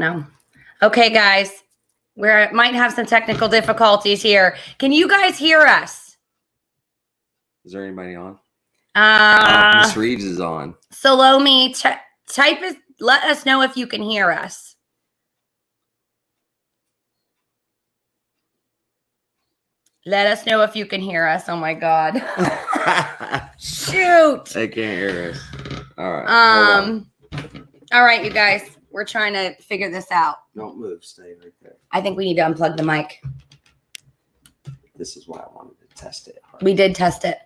know. Okay, guys, we might have some technical difficulties here. Can you guys hear us? Is there anybody on? Miss Reeves is on. Salome, type it. Let us know if you can hear us. Let us know if you can hear us. Oh my God. Shoot. They can't hear us. All right. All right, you guys. We're trying to figure this out. Don't move. Stay right there. I think we need to unplug the mic. This is why I wanted to test it. We did test it.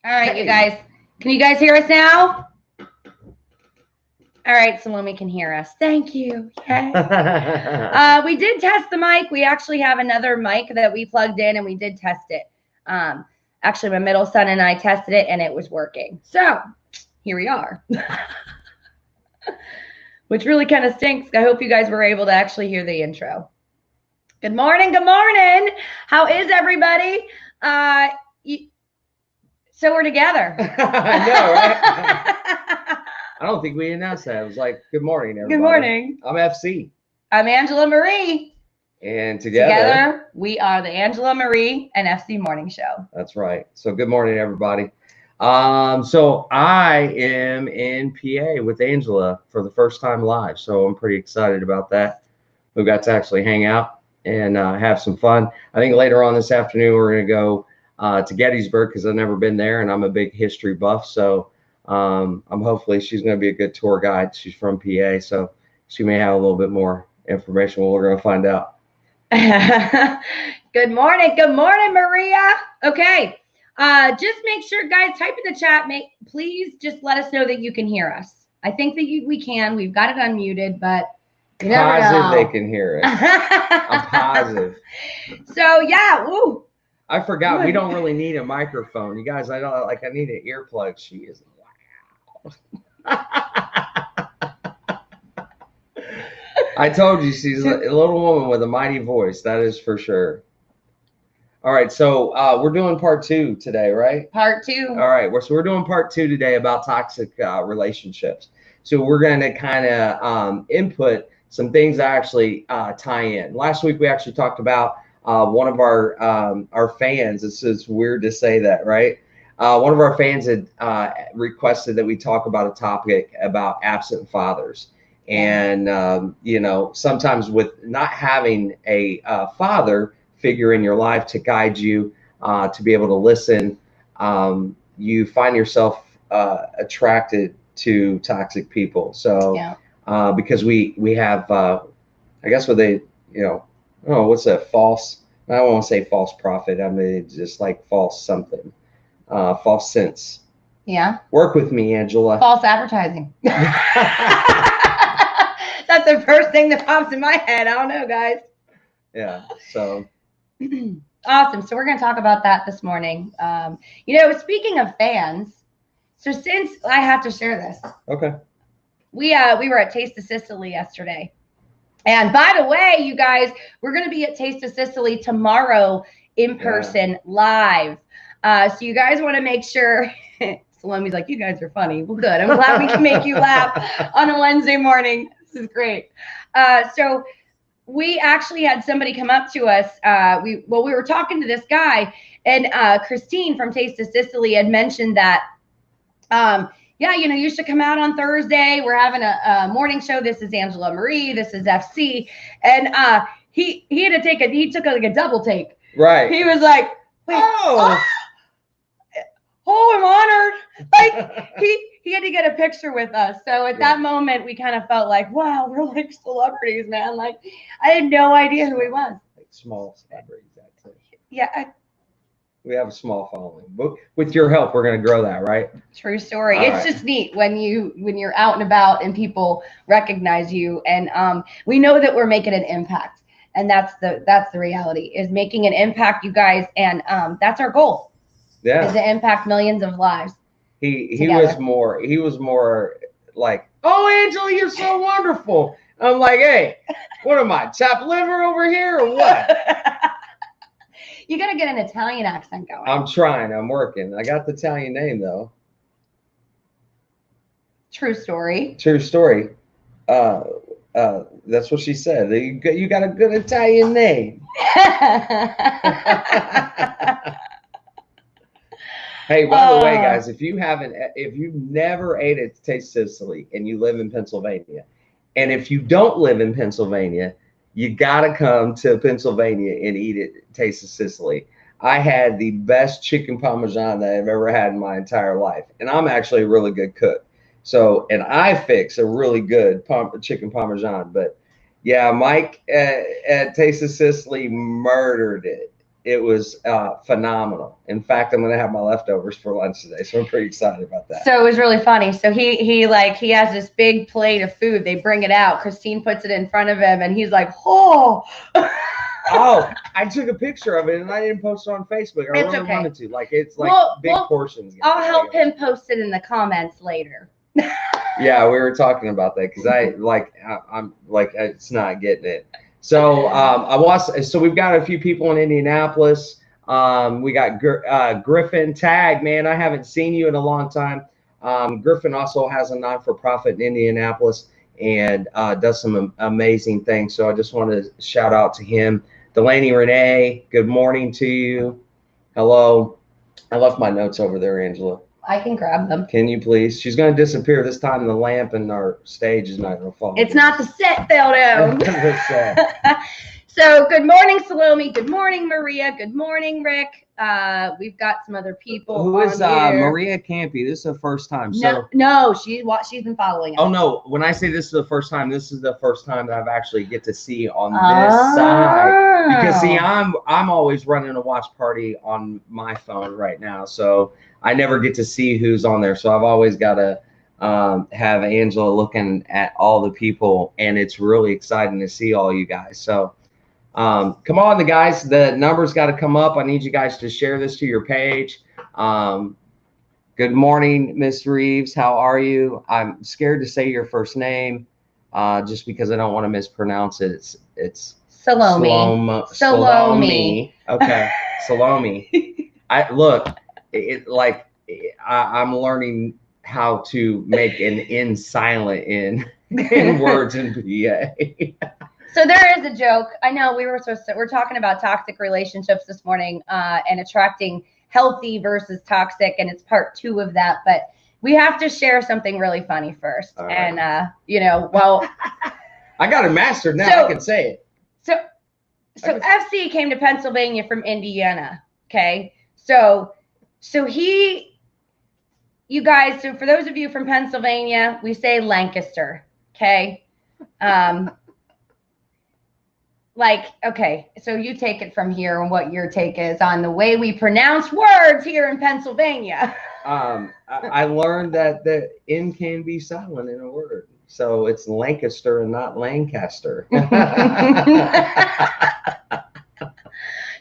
All right, you guys. Can you guys hear us now? All right, Salome can hear us. Thank you. Yay. We did test the mic. We actually have another mic that we plugged in, and we did test it. Actually, my middle son and I tested it, and it was working. So here we are, which really kind of stinks. I hope you guys were able to actually hear the intro. Good morning. Good morning. How is everybody? So we're together. I know, right? I don't think we announced that. It was like, good morning, everybody. Good morning. I'm FC. I'm Angela Marie. And together we are the Angela Marie and FC Morning Show. That's right. So good morning, everybody. So I am in PA with Angela for the first time live. So I'm pretty excited about that. We got to actually hang out and have some fun. I think later on this afternoon, we're going to go to Gettysburg because I've never been there and I'm a big history buff. So I'm hopefully she's going to be a good tour guide. She's from PA, so she may have a little bit more information. Well, we're going to find out. Good morning. Good morning, Maria. Okay. Just make sure, guys, type in the chat. Please just let us know that you can hear us. I think that we can. We've got it unmuted, but you never know. They can hear it. I'm positive. So, yeah. Woo. I forgot we don't really need a microphone. You guys, I don't like I need an earplug. She is loud. I told you she's a little woman with a mighty voice. That is for sure. All right, so we're doing part 2 today, right? Part 2. All right, we're doing part 2 today about toxic relationships. So we're going to kind of input some things that actually tie in. Last week we actually talked about one of our fans. This is weird to say that, right? One of our fans had requested that we talk about a topic about absent fathers. And, you know, sometimes with not having a father figure in your life to guide you, to be able to listen, you find yourself attracted to toxic people. So because we have, I guess what they, you know, oh, what's that? False. I don't want to say false prophet. I mean, just like false something, false sense. Yeah. Work with me, Angela. False advertising. That's the first thing that pops in my head. I don't know, guys. Yeah. So. Awesome. So we're going to talk about that this morning. You know, speaking of fans, so since I have to share this. Okay. We were at Taste of Sicily yesterday. And by the way, you guys, we're going to be at Taste of Sicily tomorrow in person live. So you guys want to make sure. Salome's like, you guys are funny. Well, good. I'm glad we can make you laugh on a Wednesday morning. This is great. So we actually had somebody come up to us. We were talking to this guy, and Christine from Taste of Sicily had mentioned that, yeah, you know, you should come out on Thursday. We're having a morning show. This is Angela Marie. This is FC. And he took like a double take. Right. He was like, wait, oh, I'm honored. Like he had to get a picture with us. So at that moment, we kind of felt like, wow, we're like celebrities, man. Like I had no idea who he was. Like small celebrities, that's it. Yeah. We have a small following, but with your help, we're going to grow that, right? True story. All it's right. just neat when you're out and about and people recognize you, and we know that we're making an impact, and that's the reality, is making an impact, you guys, and that's our goal. Yeah. Is to impact millions of lives. He was more like, oh, Angela, you're so wonderful. I'm like, hey, what am I, chopped liver over here or what? You got to get an Italian accent going. I'm trying. I'm working. I got the Italian name, though. True story. True story. That's what she said. You got a good Italian name. Hey, by the way, guys, if you've never ate at Taste Sicily and you live in Pennsylvania, and if you don't live in Pennsylvania, you gotta come to Pennsylvania and eat at Taste of Sicily. I had the best chicken parmesan that I've ever had in my entire life, and I'm actually a really good cook. So, and I fix a really good chicken parmesan. But yeah, Mike at Taste of Sicily murdered it. It was phenomenal. In fact, I'm going to have my leftovers for lunch today, so I'm pretty excited about that. So it was really funny. So he has this big plate of food. They bring it out. Christine puts it in front of him, and he's like, oh. Oh, I took a picture of it, and I didn't post it on Facebook. I really wanted to. Like, it's like big portions. I'll help him post it in the comments later. Yeah, we were talking about that because I'm like, it's not getting it. So so we've got a few people in Indianapolis. We got Griffin Tag, man. I haven't seen you in a long time. Griffin also has a non-for-profit in Indianapolis and does some amazing things. So I just want to shout out to him. Delaney Renee, good morning to you. Hello. I left my notes over there, Angela. I can grab them. Can you please? She's going to disappear this time. The lamp and our stage is not going to fall. It's not the set fell down. So good morning, Salome. Good morning, Maria. Good morning, Rick. We've got some other people. Who is Maria Campy? This is the first time. No, she's been following us. Oh no! When I say this is the first time, this is the first time that I've actually get to see on this side. Because see, I'm always running a watch party on my phone right now, so I never get to see who's on there. So I've always got to have Angela looking at all the people, and it's really exciting to see all you guys. So come on, guys, the numbers got to come up. I need you guys to share this to your page. Good morning, Miss Reeves. How are you? I'm scared to say your first name just because I don't want to mispronounce it. It's Salome. Salome. Okay, Salome. I'm learning how to make an N silent in words in PA. So there is a joke. I know we're talking about toxic relationships this morning and attracting healthy versus toxic, and it's part 2 of that. But we have to share something really funny first. Right. And I got it mastered now. So, I can say it. So FC came to Pennsylvania from Indiana. Okay. So you guys, so for those of you from Pennsylvania, we say Lancaster. Okay. Okay, so you take it from here and what your take is on the way we pronounce words here in Pennsylvania. I learned that the N can be silent in a word. So it's Lancaster and not Lancaster.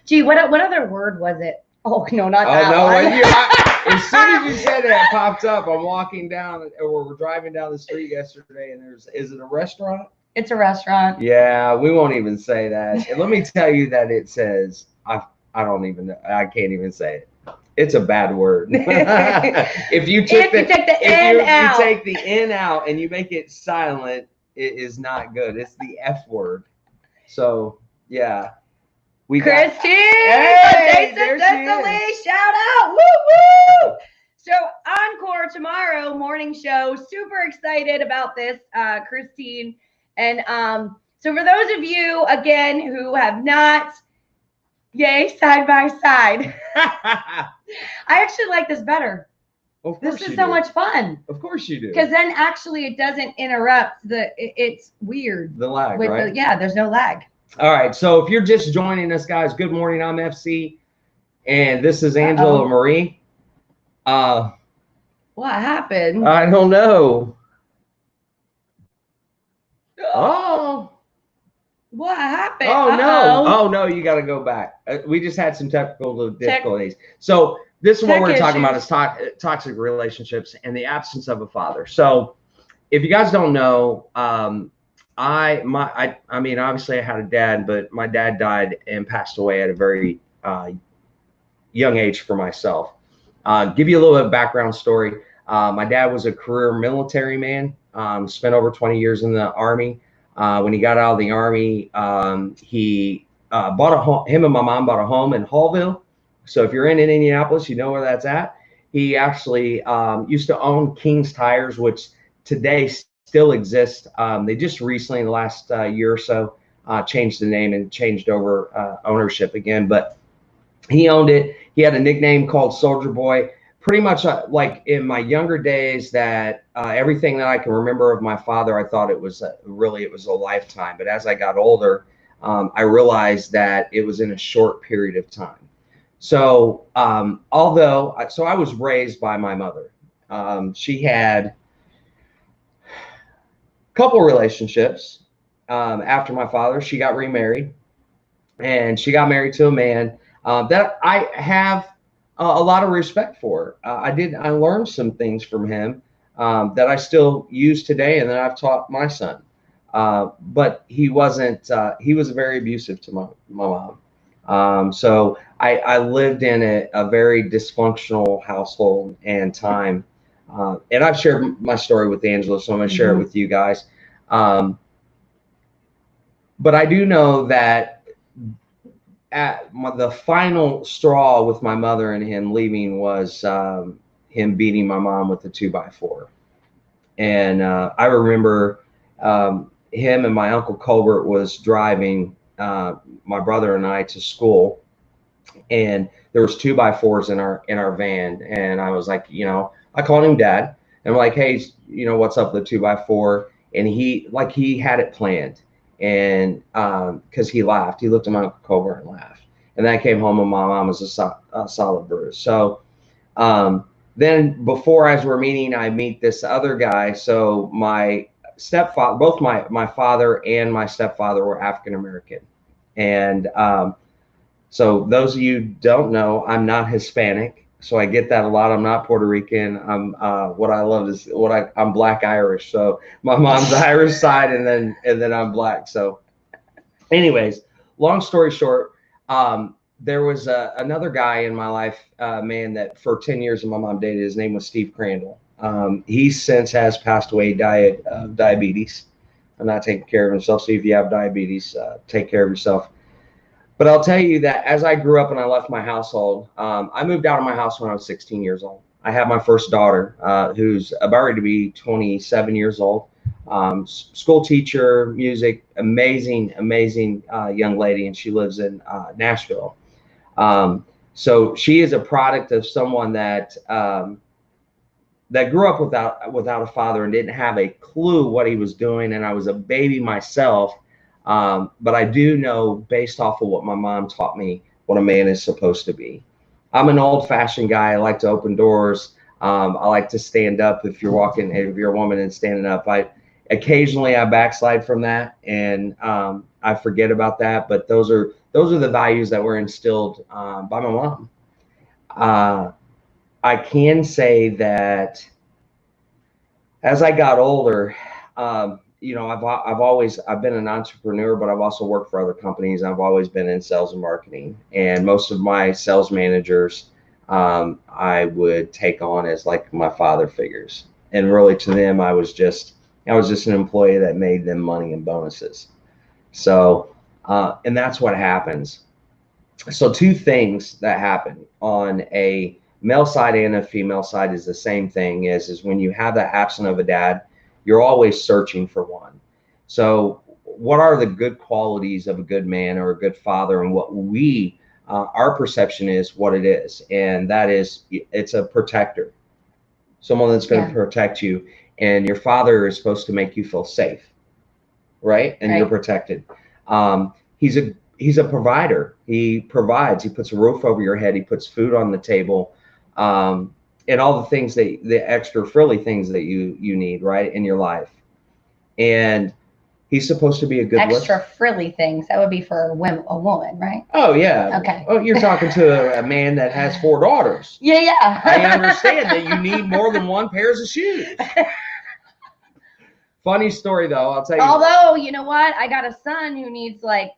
Gee, what other word was it? Oh, no, not that one. As soon as you said it, it popped up. I'm walking down, or we're driving down the street yesterday, and is it a restaurant? It's a restaurant. Yeah, we won't even say that. And let me tell you that it says, I don't even know. I can't even say it. It's a bad word. If you take the N out and you make it silent, it is not good. It's the F word. So, yeah. Christine! Hey, there she is. Shout out. Woo, woo! So, Encore tomorrow, morning show. Super excited about this, Christine. And so for those of you, again, who have not, side by side. I actually like this better. Of course this is so much fun. Of course you do. Because then actually it doesn't interrupt it's weird. The lag, right? There's no lag. All right. So if you're just joining us, guys, good morning. I'm FC. And this is Angela Marie. What happened? I don't know. Oh, what happened? Oh no, you got to go back. We just had some technical difficulties. So this is what we're talking about is toxic relationships and the absence of a father. So if you guys don't know, I mean, obviously I had a dad, but my dad died and passed away at a very young age for myself. Give you a little bit of background story. My dad was a career military man, spent over 20 years in the Army. When he got out of the Army, he bought a home. Him and my mom bought a home in Hallville. So if you're in Indianapolis, you know where that's at. He actually used to own King's Tires, which today still exists. They just recently, in the last year or so, changed the name and changed over ownership again. But he owned it. He had a nickname called Soldier Boy. Pretty much like in my younger days, that everything that I can remember of my father, I thought it was really a lifetime. But as I got older, I realized that it was in a short period of time. So I was raised by my mother. She had a couple relationships after my father. She got remarried, and she got married to a man that I have a lot of respect for. I learned some things from him that I still use today, and that I've taught my son. But he wasn't. He was very abusive to my mom. So I lived in a very dysfunctional household and time. And I've shared my story with Angela, so I'm going to share it with you guys. But I do know that at the final straw with my mother and him leaving was him beating my mom with a 2x4. And I remember him and my Uncle Colbert was driving my brother and I to school, and there was 2x4s in our van. And I was like, I called him Dad, and I'm like, hey, what's up with the 2x4? And he had it planned. And because he laughed, he looked at my Uncle Colbert and laughed. And then I came home and my mom was a solid bruise. So then before, as we're meeting, I meet this other guy. So my stepfather, both my father and my stepfather were African American. And so those of you who don't know, I'm not Hispanic. So I get that a lot. I'm not Puerto Rican. I'm I'm Black Irish. So my mom's Irish side, and then I'm Black. So anyways, long story short, there was another guy in my life, man, that for 10 years my mom dated. His name was Steve Crandall. He since has passed away, died of diabetes. I'm not taking care of himself. So if you have diabetes, take care of yourself. But I'll tell you that as I grew up and I left my household, I moved out of my house when I was 16 years old. I had my first daughter, who's about ready to be 27 years old. School teacher, music, amazing young lady, and she lives in Nashville. So she is a product of someone that grew up without a father and didn't have a clue what he was doing, and I was a baby myself. But I do know, based off of what my mom taught me, what a man is supposed to be. I'm an old-fashioned guy. I like to open doors. I like to stand up if you're a woman and standing up. Occasionally I backslide from that, and I forget about that. But those are the values that were instilled by my mom. I can say that as I got older, I've been an entrepreneur, but I've also worked for other companies. I've always been in sales and marketing, and most of my sales managers I would take on as like my father figures. And really, to them, I was just an employee that made them money and bonuses. So, and that's what happens. So two things that happen on a male side and a female side is the same thing is when you have that absence of a dad, you're always searching for one. So what are the good qualities of a good man or a good father, and what our perception is what it is. And that is, it's a protector, someone that's going to protect you. And your father is supposed to make you feel safe, right? And you're protected. He's a provider. He provides. He puts a roof over your head. He puts food on the table, and all the things the extra frilly things that you need, right, in your life. And he's supposed to be a good extra frilly things. That would be for a woman, right? Oh yeah. Okay. Oh, you're talking to a man that has 4 daughters. Yeah. I understand that you need more than one pairs of shoes. Funny story though, I'll tell you. Although, you know what? I got a son who needs like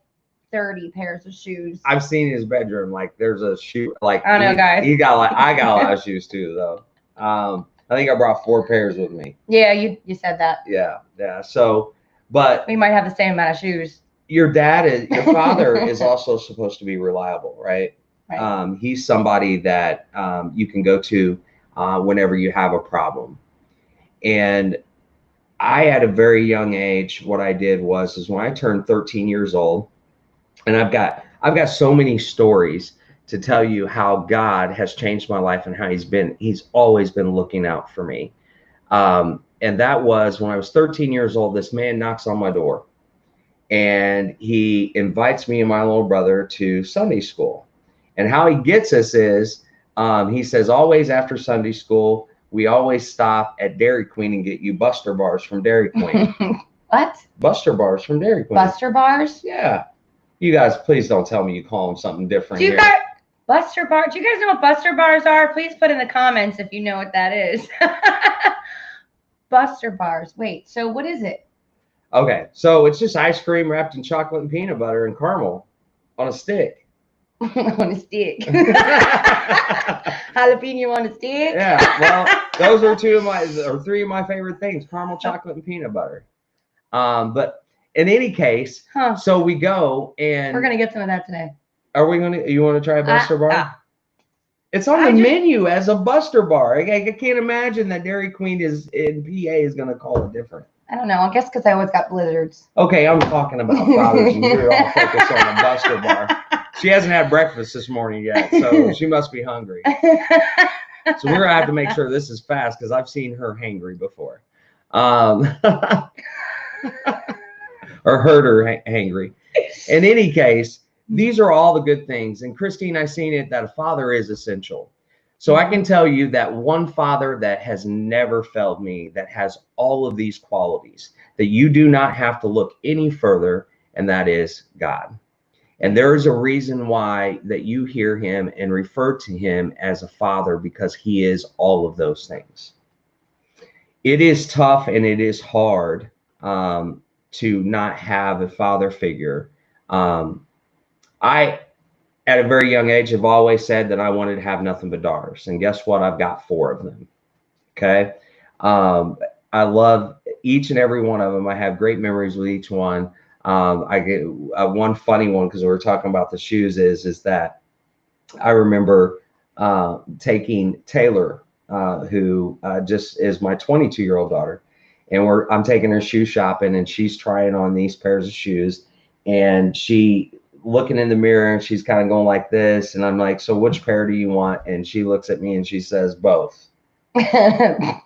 30 pairs of shoes. I've seen his bedroom. Like there's a shoe. Like I know, guys. I got a lot of shoes too though. I think I brought 4 pairs with me. Yeah, you said that. Yeah. So, but we might have the same amount of shoes. Your father is also supposed to be reliable, right? Right. He's somebody that you can go to whenever you have a problem. And I, at a very young age, what I did was when I turned 13 years old, and I've got so many stories to tell you how God has changed my life and how he's always been looking out for me. And that was when I was 13 years old. This man knocks on my door and he invites me and my little brother to Sunday school. And how he gets us is he says, always after Sunday school, we always stop at Dairy Queen and get you Buster Bars from Dairy Queen. What? Buster Bars from Dairy Queen. Buster Bars? Yeah. You guys, please don't tell me you call them something different. Buster Bars? Do you guys know what Buster Bars are? Please put in the comments if you know what that is. Buster Bars. Wait, so what is it? Okay, so it's just ice cream wrapped in chocolate and peanut butter and caramel on a stick. On a stick. Jalapeno on a stick. Yeah, well, those are 3 of my favorite things: caramel, chocolate, and peanut butter. But in any case, so we go and we're gonna get some of that today. Are we gonna? You want to try a Buster Bar? It's on the menu as a Buster Bar. I can't imagine that Dairy Queen in PA is gonna call it different. I don't know. I guess because I always got blizzards. Okay, I'm talking about fathers, and you're all focused on a Buster Bar. She hasn't had breakfast this morning yet, so she must be hungry. So we're gonna have to make sure this is fast because I've seen her hangry before, or heard her hangry. In any case, these are all the good things. And Christine, I've seen it that a father is essential. So I can tell you that one father that has never failed me, that has all of these qualities, that you do not have to look any further, and that is God. And there is a reason why that you hear him and refer to him as a father, because he is all of those things. It is tough and it is hard to not have a father figure. I, at a very young age, have always said that I wanted to have nothing but daughters. And guess what? I've got 4 of them. Okay. I love each and every one of them. I have great memories with each one. I get one funny one, because we were talking about the shoes, is that I remember taking Taylor, who just is my 22-year-old daughter, and I'm taking her shoe shopping, and she's trying on these pairs of shoes, and she looking in the mirror, and she's kind of going like this, and I'm like, so which pair do you want? And she looks at me and she says, both. That's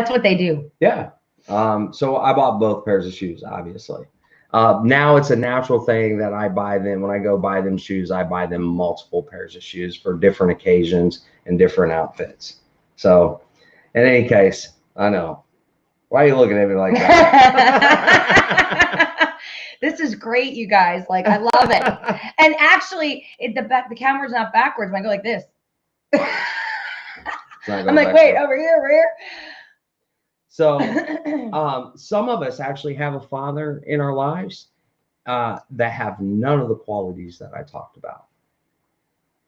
what they do. Yeah. So I bought both pairs of shoes, obviously. Now it's a natural thing that I buy them. When I go buy them shoes, I buy them multiple pairs of shoes for different occasions and different outfits. So in any case, I know. Why are you looking at me like that? This is great, you guys. Like, I love it. And actually, the camera's not backwards. When I go like this, I'm like, wait, over here. So some of us actually have a father in our lives that have none of the qualities that I talked about.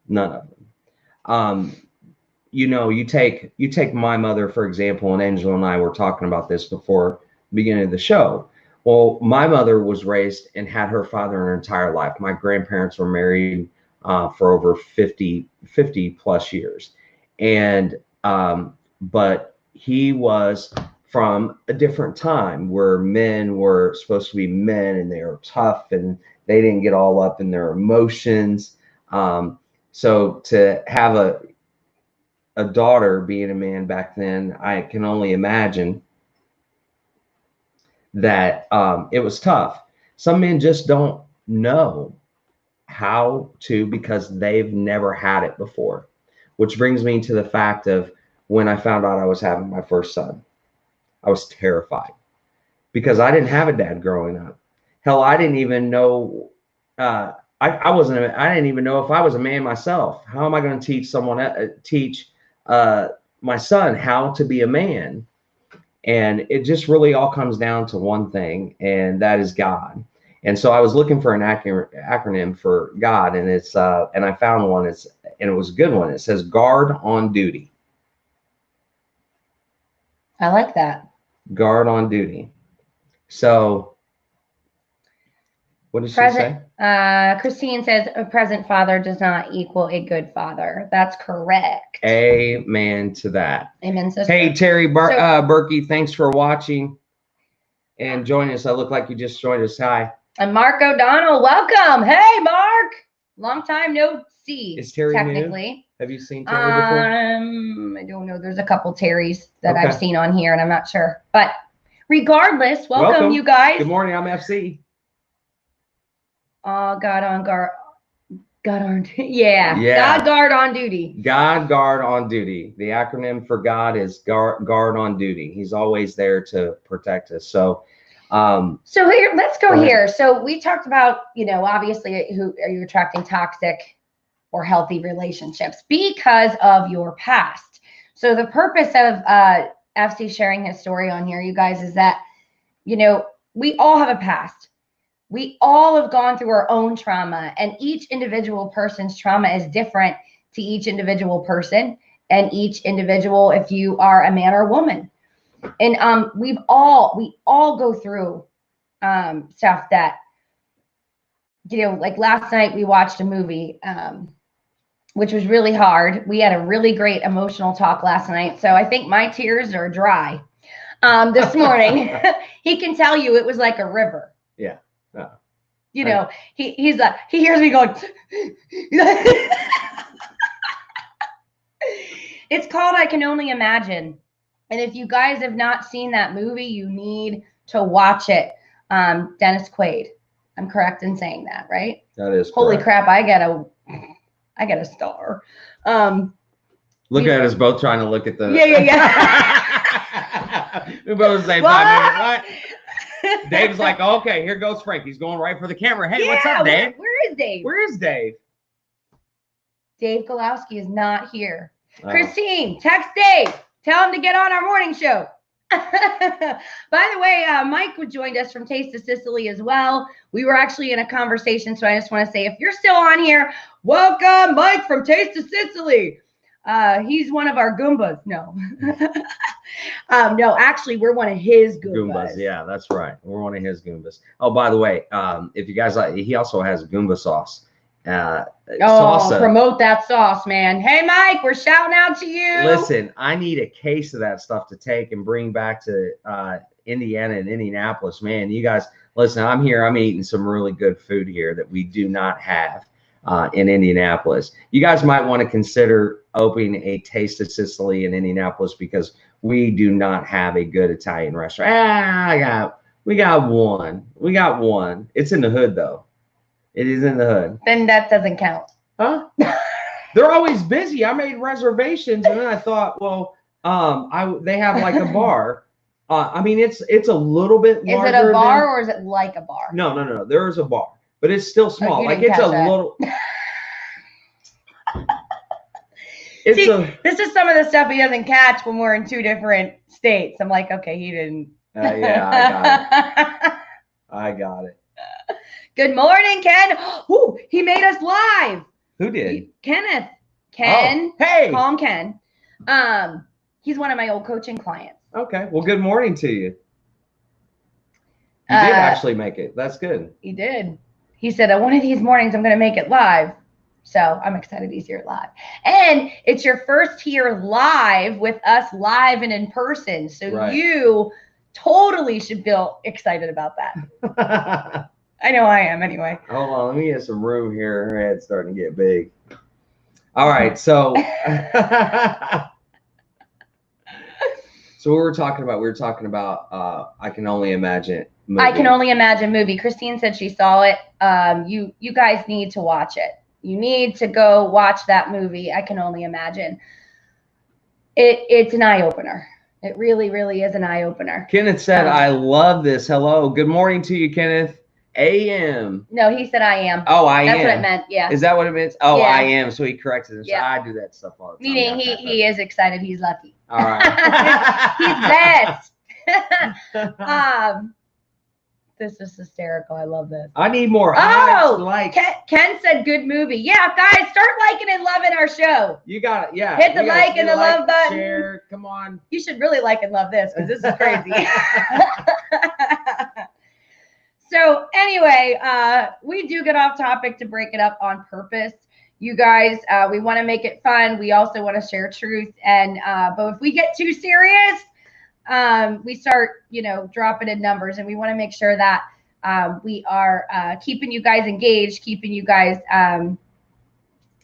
None of them. You know, you take my mother, for example, and Angela and I were talking about this before the beginning of the show. Well, my mother was raised and had her father her entire life. My grandparents were married for over 50 plus years. And but he was from a different time where men were supposed to be men, and they were tough, and they didn't get all up in their emotions. So to have a daughter being a man back then, I can only imagine that it was tough. Some men just don't know how to, because they've never had it before. Which brings me to the fact of when I found out I was having my first son, I was terrified because I didn't have a dad growing up. Hell, I didn't even know. I didn't even know if I was a man myself. How am I going to teach my son how to be a man? And it just really all comes down to one thing, and that is God. And so I was looking for an acronym for God, and it's and I found one. And it was a good one. It says guard on duty. I like that. Guard on duty. So what did she say? Christine says a present father does not equal a good father. That's correct. Amen to that. Amen, sister. Hey, Terry Berkey, thanks for watching and joining us. I look like you just joined us. Hi. And Mark O'Donnell, welcome. Hey, Mark. Long time no see. Is Terry technically new? Have you seen Terry before? I don't know. There's a couple Terrys that I've seen on here, and I'm not sure. But regardless, welcome you guys. Good morning. I'm FC. God on guard. God on yeah. God guard on duty. God guard on duty. The acronym for God is guard on duty. He's always there to protect us. So so here, let's go here. So we talked about, obviously who are you attracting toxic or healthy relationships because of your past. So the purpose of FC sharing his story on here, you guys, is that, we all have a past. We all have gone through our own trauma, and each individual person's trauma is different to each individual person and each individual, if you are a man or woman. And we all go through stuff that, like last night we watched a movie, which was really hard. We had a really great emotional talk last night. So I think my tears are dry this morning. He can tell you it was like a river. Yeah. He's like, he hears me going. It's called I Can Only Imagine. And if you guys have not seen that movie, you need to watch it. Dennis Quaid. I'm correct in saying that, right? That is correct. Holy crap, I get a star. Look at us both trying to look at the we both at the same time. What? Dave's like, okay, here goes Frank. He's going right for the camera. Hey, what's up, Dave? Where is Dave? Where is Dave? Dave Golowski is not here. Christine, text Dave. Tell him to get on our morning show. By the way, Mike joined us from Taste of Sicily as well. We were actually in a conversation, so I just want to say, if you're still on here, welcome, Mike from Taste of Sicily. He's one of our Goombas. No. No, actually, we're one of his Goombas. Yeah, that's right. We're one of his Goombas. Oh, by the way, if you guys like, he also has Goomba sauce. Salsa. Promote that sauce, man. Hey, Mike, we're shouting out to you. Listen, I need a case of that stuff to take and bring back to Indiana and Indianapolis. Man, you guys, listen, I'm here. I'm eating some really good food here that we do not have in Indianapolis. You guys might want to consider opening a Taste of Sicily in Indianapolis, because we do not have a good Italian restaurant. We got one. It's in the hood, though. It is in the hood. Then that doesn't count. Huh? They're always busy. I made reservations, and then I thought, well, they have like a bar. I mean, it's a little bit larger. Is it a bar or is it like a bar? No. There is a bar, but it's still small. Like it's a little. This is some of the stuff he doesn't catch when we're in two different states. I'm like, okay, he didn't. Yeah, I got it. Good morning, Ken. Ooh, he made us live. Who did? Kenneth. Ken. Oh, hey. Call him Ken. He's one of my old coaching clients. Okay. Well, good morning to you. You did actually make it. That's good. He did. He said, one of these mornings I'm going to make it live. So I'm excited he's here live. And it's your first here live with us live and in person. So you totally should feel excited about that. I know I am anyway. Hold on. Let me get some room here. Her head's starting to get big. All right. So, so what we were talking about I Can Only Imagine movie. I Can Only Imagine movie. Christine said she saw it. You guys need to watch it. You need to go watch that movie. I Can Only Imagine. It's an eye opener. It really, really is an eye opener. Kenneth said, I love this. Hello. Good morning to you, Kenneth. AM. No, he said I am. Oh, I am. That's what it meant. Yeah. Is that what it means? Oh, yeah. I am. So he corrected us. Yeah. I do that stuff all the time. Meaning he is excited. He's lucky. All right. He's blessed. This is hysterical. I love this. I need more likes. Ken said good movie. Yeah, guys, start liking and loving our show. You got it. Yeah. Hit the like and the love button. Share. Come on. You should really like and love this because this is crazy. So anyway, we do get off topic to break it up on purpose. You guys, we want to make it fun. We also want to share truth. And but if we get too serious, we start, dropping in numbers, and we want to make sure that we are keeping you guys engaged, keeping you guys.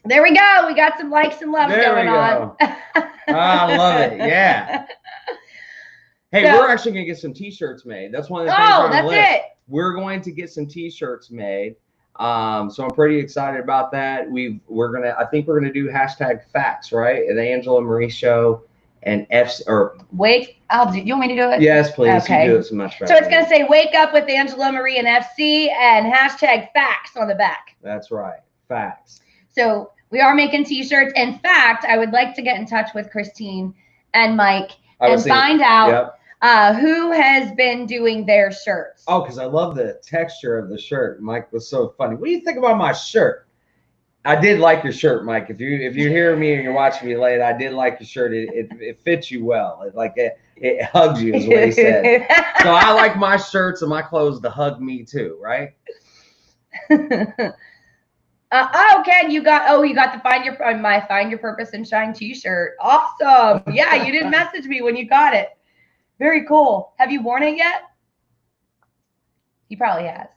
There we go. We got some likes and loves going on. I love it. Yeah. Hey, we're actually going to get some T-shirts made. That's one of the things on the list. It. We're going to get some T-shirts made. So I'm pretty excited about that. I think we're gonna do #facts, right? The Angela Marie Show and wake. You want me to do it? Yes, please. Okay. You do it so much better. So it's gonna say "Wake Up with Angela Marie and FC" and #facts on the back. That's right, facts. So we are making T-shirts. In fact, I would like to get in touch with Christine and Mike and find out who has been doing their shirts. Oh, because I love the texture of the shirt. Mike was so funny. What do you think about my shirt? I did like your shirt, Mike. If you're hearing me and you're watching me late, I did like your shirt. It fits you well. It hugs you, is what he said. So I like my shirts and my clothes to hug me too, right? Ken, you got the Find Your Purpose and Shine T-shirt. Awesome. Yeah, you didn't message me when you got it. Very cool. Have you worn it yet? He probably has,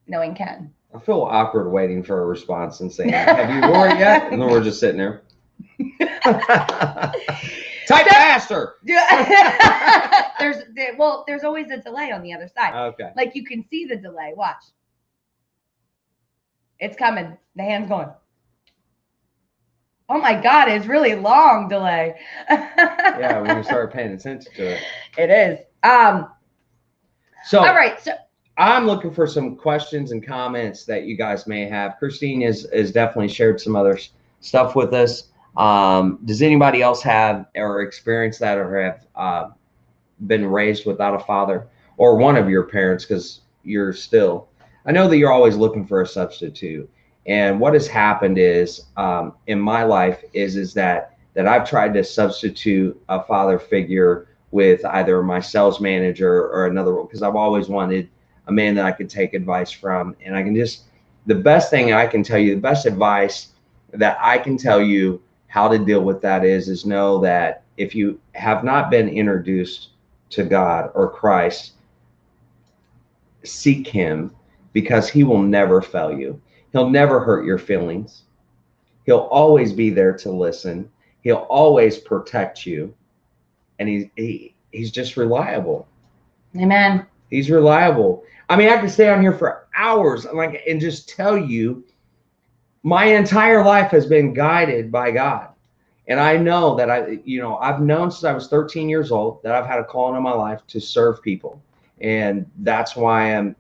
knowing Ken. I feel awkward waiting for a response and saying, have you worn it yet? And then we're just sitting there. Type faster. There's always a delay on the other side. Okay. Like you can see the delay. Watch. It's coming. The hand's going. Oh my God, it's really long delay. Yeah, when you start paying attention to it. It is. So all right. So I'm looking for some questions and comments that you guys may have. Christine has definitely shared some other stuff with us. Does anybody else have or experience that or have been raised without a father or one of your parents? Because I know that you're always looking for a substitute. And what has happened is in my life is that I've tried to substitute a father figure with either my sales manager or another role, because I've always wanted a man that I could take advice from. And the best thing I can tell you, the best advice that I can tell you how to deal with that is know that if you have not been introduced to God or Christ, seek him, because he will never fail you. He'll never hurt your feelings. He'll always be there to listen. He'll always protect you. And he's just reliable. Amen. He's reliable. I mean, I could stay on here for hours and just tell you my entire life has been guided by God. And I know that I've known since I was 13 years old that I've had a calling in my life to serve people. And that's why I'm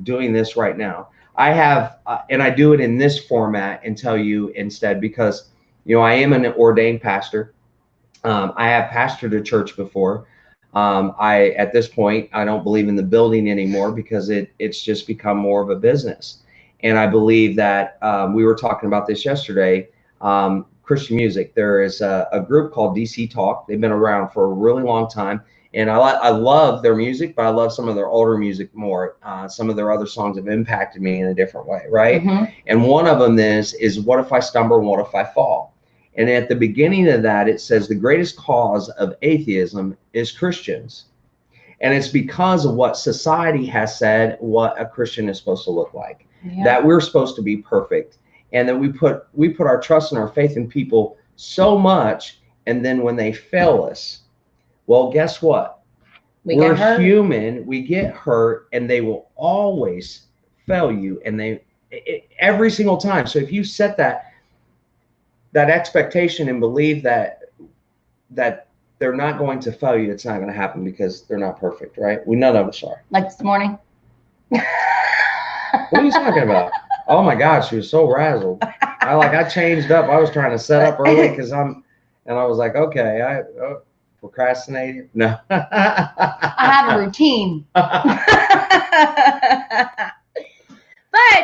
doing this right now. I have, and I do it in this format and tell you instead, because, I am an ordained pastor. I have pastored a church before. At this point, I don't believe in the building anymore because it's just become more of a business. And I believe that we were talking about this yesterday, Christian music. There is a group called DC Talk. They've been around for a really long time. And I love their music, but I love some of their older music more. Some of their other songs have impacted me in a different way, right? Mm-hmm. And one of them is what if I stumble and what if I fall? And at the beginning of that, it says the greatest cause of atheism is Christians. And it's because of what society has said what a Christian is supposed to look like. Yeah. That we're supposed to be perfect. And that we put our trust and our faith in people so much, and then when they fail us, well, guess what? We're human. We get hurt, and they will always fail you, and every single time. So if you set that expectation and believe that they're not going to fail you, it's not going to happen because they're not perfect, right? None of us are. Like this morning. What are you talking about? Oh my God, she was so razzled. I changed up. I was trying to set up early and I was like, okay, procrastinator? No. I have a routine. But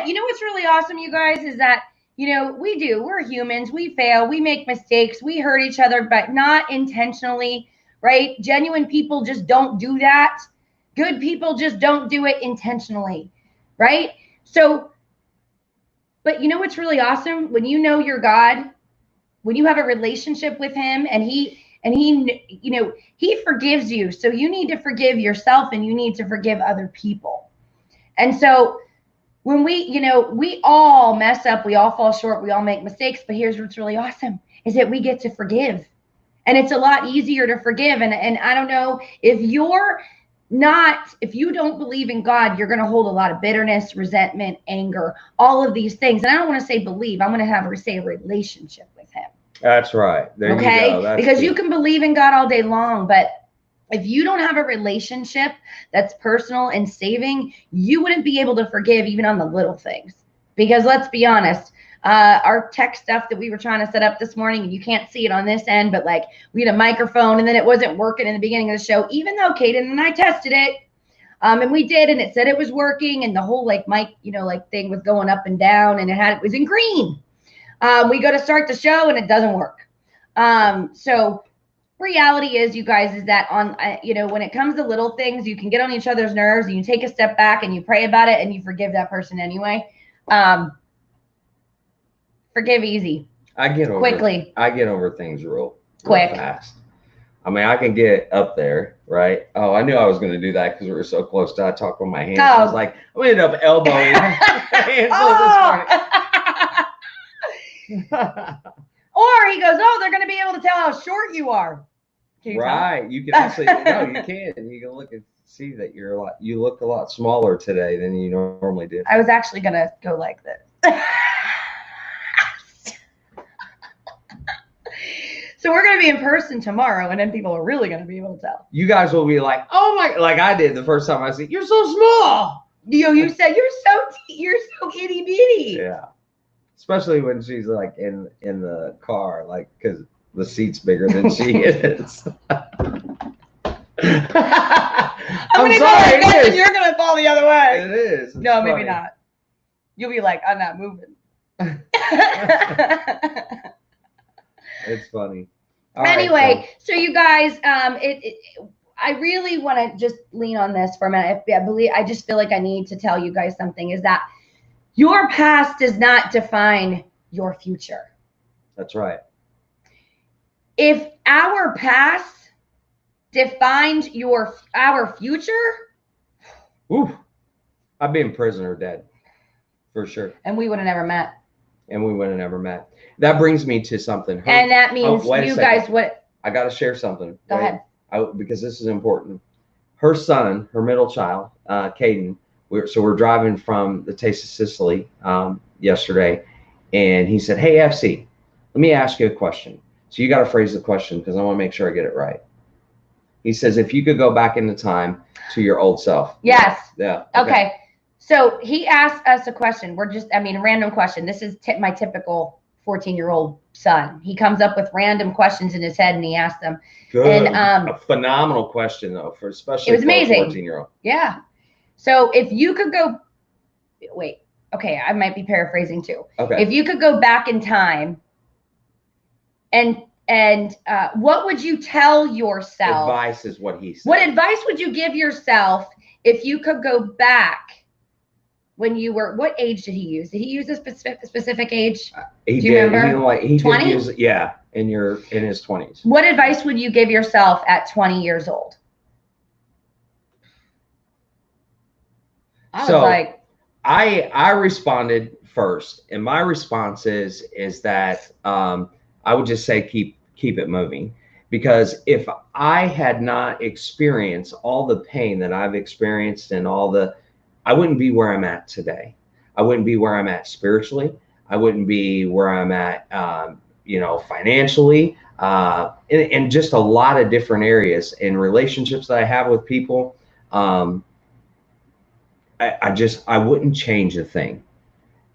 you know what's really awesome, you guys, is that, you know, we're humans, we fail, we make mistakes, we hurt each other, but not intentionally, right? Genuine people just don't do that. Good people just don't do it intentionally, right? So, but you know what's really awesome? When you know your God, when you have a relationship with him, and he, you know, he forgives you. So you need to forgive yourself, and you need to forgive other people. And so when we, you know, we all mess up, we all fall short, we all make mistakes, but here's what's really awesome is that we get to forgive. And it's a lot easier to forgive. And I don't know, if you don't believe in God, you're going to hold a lot of bitterness, resentment, anger, all of these things. And I don't want to say believe, I'm going to say a relationship with him. That's right. There okay? You go. That's because good. You can believe in God all day long, but if you don't have a relationship that's personal and saving, you wouldn't be able to forgive even on the little things. Because let's be honest, our tech stuff that we were trying to set up this morning, and you can't see it on this end, but like we had a microphone and then it wasn't working in the beginning of the show, even though Kaden and I tested it. And we did, and it said it was working, and the whole like mic, you know, like thing was going up and down, and it was in green. We go to start the show and it doesn't work. So reality is, you guys, is that you know, when it comes to little things, you can get on each other's nerves, and you take a step back and you pray about it and you forgive that person anyway. Forgive easy. I get over things real quick, fast. I mean, I can get up there, right? Oh, I knew I was going to do that because we were so close to. I talked with my hands. I was like, I'm going to end up elbowing hands this morning. Or he goes, oh, they're going to be able to tell how short you are. Right. You can actually, no, you can. You can look and see that you look a lot smaller today than you normally do. I was actually going to go like this. So we're going to be in person tomorrow, and then people are really going to be able to tell. You guys will be like, oh my, like I did the first time I see, you're so small. You said you're so itty bitty. Yeah. Especially when she's like in the car, like, because the seat's bigger than she is. I'm sorry, and you're going to fall the other way. It is. It's no, funny. Maybe not. You'll be like, I'm not moving. It's funny. Anyway, right, so you guys, I really want to just lean on this for a minute. I just feel like I need to tell you guys something, is that your past does not define your future. That's right. If our past defined our future, ooh, I'd be in prison or dead, for sure. And we would have never met. That brings me to something. And that means you guys, what? I got to share something. Go ahead. Because this is important. Her son, her middle child, Caden, we're driving from the Taste of Sicily yesterday, and he said, hey, FC, let me ask you a question. So you got to phrase the question because I want to make sure I get it right. He says, if you could go back into time to your old self. Yes. Yeah. Okay. So he asked us a question. A random question. This is my typical 14-year-old son. He comes up with random questions in his head and he asks them. Good. And, a phenomenal question though, especially for a 14-year-old. Yeah. So if you could go, okay, I might be paraphrasing too. Okay. If you could go back in time and what would you tell yourself? Advice is what he said. What advice would you give yourself if you could go back? When you were, what age did he use? Did he use a specific age? Do you remember? He 20? Did use, yeah, in his 20s. What advice would you give yourself at 20 years old? I responded first, and my response is that I would just say keep it moving, because if I had not experienced all the pain that I've experienced and I wouldn't be where I'm at today. I wouldn't be where I'm at spiritually. I wouldn't be where I'm at, financially, in just a lot of different areas in relationships that I have with people. I wouldn't change a thing.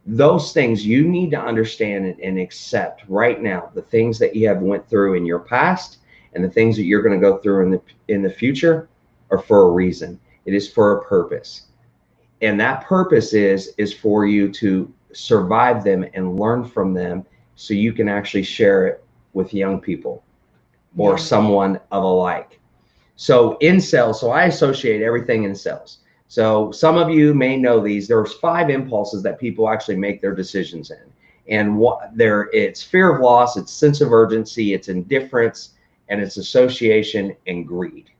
Those things you need to understand and accept right now, the things that you have went through in your past and the things that you're going to go through in the future are for a reason. It is for a purpose. And that purpose is for you to survive them and learn from them so you can actually share it with young people or someone of alike. So in sales, so I associate everything in sales. So some of you may know these. There's 5 impulses that people actually make their decisions in. And it's fear of loss, it's sense of urgency, it's indifference, and it's association and greed.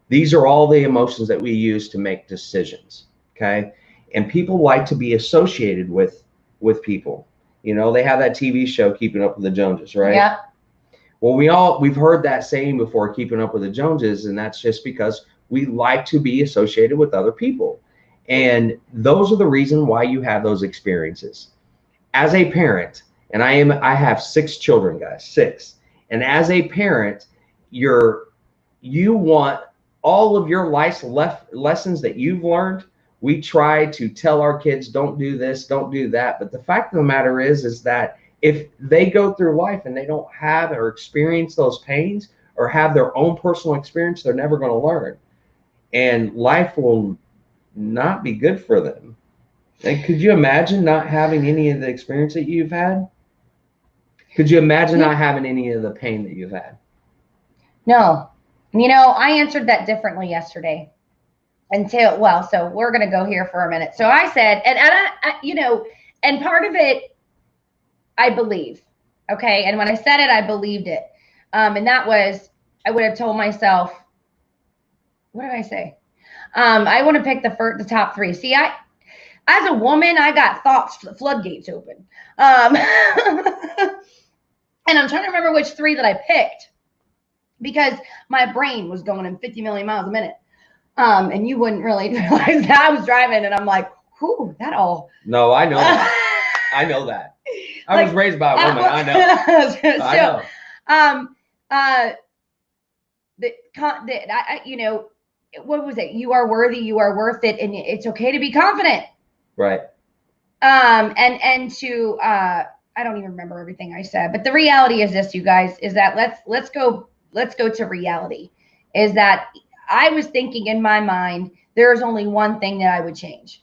These are all the emotions that we use to make decisions, okay? And people like to be associated with people. You know, they have that TV show, Keeping Up with the Joneses, right? Yeah. Well, we've heard that saying before, keeping up with the Joneses, and that's just because we like to be associated with other people. And those are the reason why you have those experiences. As a parent, and I have 6 children, guys, 6. And as a parent, you want all of your life's lessons that you've learned. We try to tell our kids, don't do this, don't do that. But the fact of the matter is that if they go through life and they don't have or experience those pains or have their own personal experience, they're never going to learn. And life will not be good for them. And could you imagine not having any of the experience that you've had? Could you imagine not having any of the pain that you've had? No. You know, I answered that differently yesterday. So we're going to go here for a minute. So I said, and I, you know, and part of it, I believe, okay? And when I said it, I believed it. And that was, I would have told myself, what did I say? I want to pick the top 3. See, as a woman, I got floodgates open. And I'm trying to remember which 3 that I picked because my brain was going in 50 million miles a minute. And you wouldn't really realize that. I was driving and I'm like, whew, that all. No, I know that. I know that. I was raised by a woman. I know. You know, what was it? You are worthy, you are worth it, and it's okay to be confident. Right. And to I don't even remember everything I said, but the reality is this, you guys, is that let's go to reality. Is that I was thinking in my mind, there's only one thing that I would change.